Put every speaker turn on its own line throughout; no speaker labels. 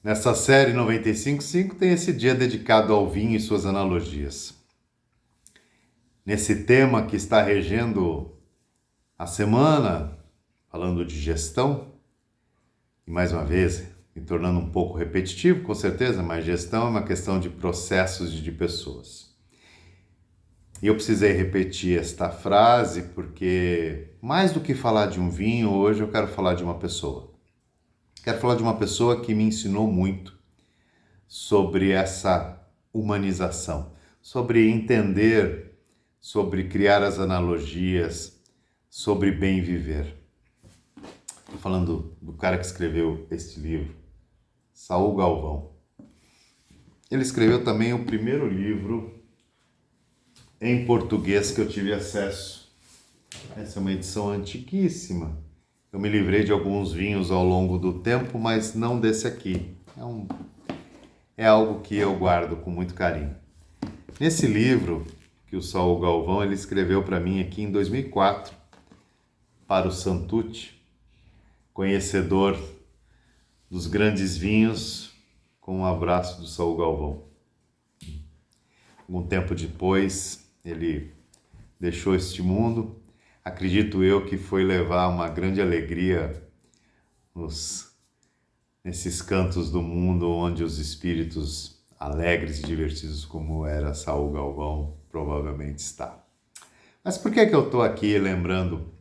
Nessa série 95.5 tem esse dia dedicado ao vinho e suas analogias. Nesse tema que está regendo a semana, falando de gestão, e mais uma vez, me tornando um pouco repetitivo, com certeza, mas gestão é uma questão de processos e de pessoas. E eu precisei repetir esta frase porque, mais do que falar de um vinho, hoje eu quero falar de uma pessoa. Quero falar de uma pessoa que me ensinou muito sobre essa humanização, sobre entender, sobre criar as analogias, sobre bem viver. Estou falando do cara que escreveu este livro, Saul Galvão. Ele escreveu também o primeiro livro em português que eu tive acesso. Essa é uma edição antiquíssima. Eu me livrei de alguns vinhos ao longo do tempo, mas não desse aqui. É algo que eu guardo com muito carinho. Nesse livro que o Saul Galvão ele escreveu para mim aqui em 2004, para o Santucci, conhecedor dos grandes vinhos, com um abraço do Saul Galvão. Algum tempo depois, ele deixou este mundo. Acredito eu que foi levar uma grande alegria nesses cantos do mundo onde os espíritos alegres e divertidos como era Saul Galvão provavelmente está. Mas por que eu estou aqui lembrando?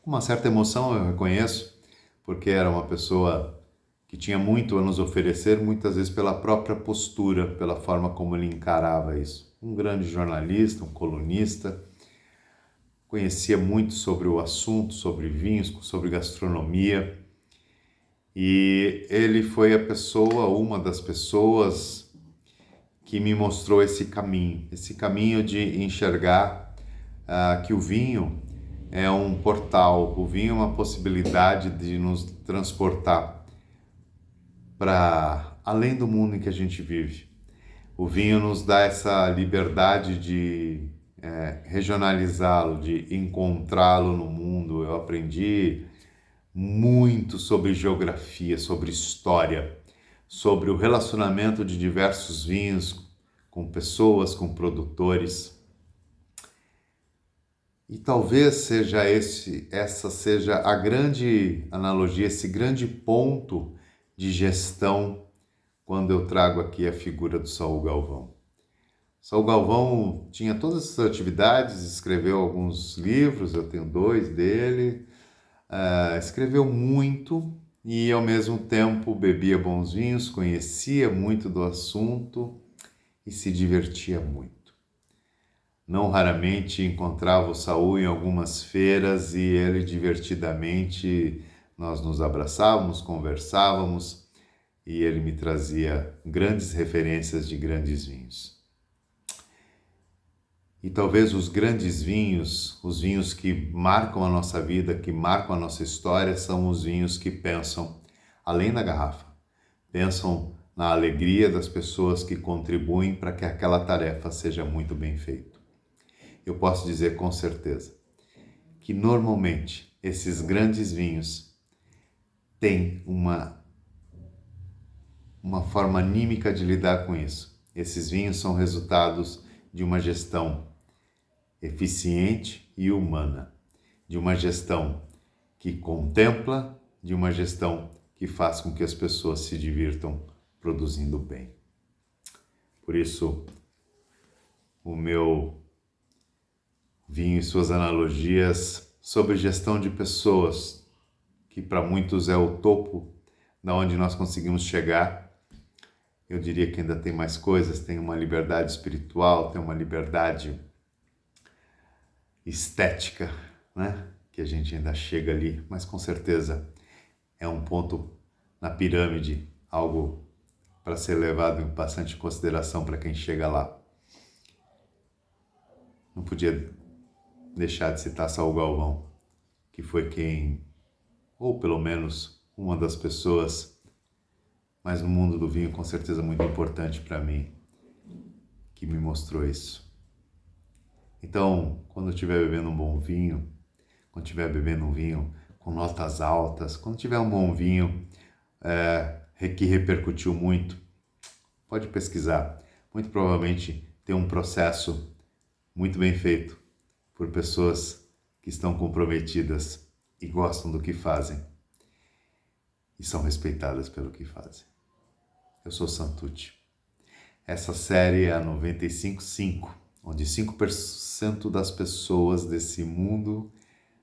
Com uma certa emoção, eu reconheço, porque era uma pessoa que tinha muito a nos oferecer, muitas vezes pela própria postura, pela forma como ele encarava isso. Um grande jornalista, um colunista, conhecia muito sobre o assunto, sobre vinhos, sobre gastronomia, e ele foi uma das pessoas que me mostrou esse caminho de enxergar que o vinho é um portal, o vinho é uma possibilidade de nos transportar para além do mundo em que a gente vive. O vinho nos dá essa liberdade de regionalizá-lo, de encontrá-lo no mundo. Eu aprendi muito sobre geografia, sobre história, sobre o relacionamento de diversos vinhos com pessoas, com produtores. E talvez essa seja a grande analogia, esse grande ponto de gestão quando eu trago aqui a figura do Saul Galvão. Saul Galvão tinha todas essas atividades, escreveu alguns livros, eu tenho 2 dele, escreveu muito e ao mesmo tempo bebia bons vinhos, conhecia muito do assunto e se divertia muito. Não raramente encontrava o Saul em algumas feiras e ele divertidamente, nós nos abraçávamos, conversávamos e ele me trazia grandes referências de grandes vinhos. E talvez os grandes vinhos, os vinhos que marcam a nossa vida, que marcam a nossa história, são os vinhos que pensam além da garrafa, pensam na alegria das pessoas que contribuem para que aquela tarefa seja muito bem feita. Eu posso dizer com certeza que normalmente esses grandes vinhos têm uma forma anímica de lidar com isso. Esses vinhos são resultados de uma gestão eficiente e humana, de uma gestão que contempla, de uma gestão que faz com que as pessoas se divirtam produzindo bem. Por isso, o meu vinho e suas analogias sobre gestão de pessoas, que para muitos é o topo da onde nós conseguimos chegar. Eu diria que ainda tem mais coisas, tem uma liberdade espiritual, tem uma liberdade estética, né? Que a gente ainda chega ali, mas com certeza é um ponto na pirâmide, algo para ser levado em bastante consideração para quem chega lá. Não podia deixar de citar Saul Galvão, que foi quem, ou pelo menos uma das pessoas, mas no mundo do vinho com certeza muito importante para mim, que me mostrou isso. Então, quando eu estiver bebendo um bom vinho, quando estiver bebendo um vinho com notas altas, quando tiver um bom vinho que repercutiu muito, pode pesquisar. Muito provavelmente tem um processo muito bem feito por pessoas que estão comprometidas e gostam do que fazem e são respeitadas pelo que fazem. Eu sou Santucci. Essa série é a 95.5, onde 5% das pessoas desse mundo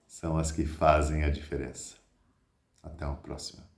são as que fazem a diferença. Até uma próxima.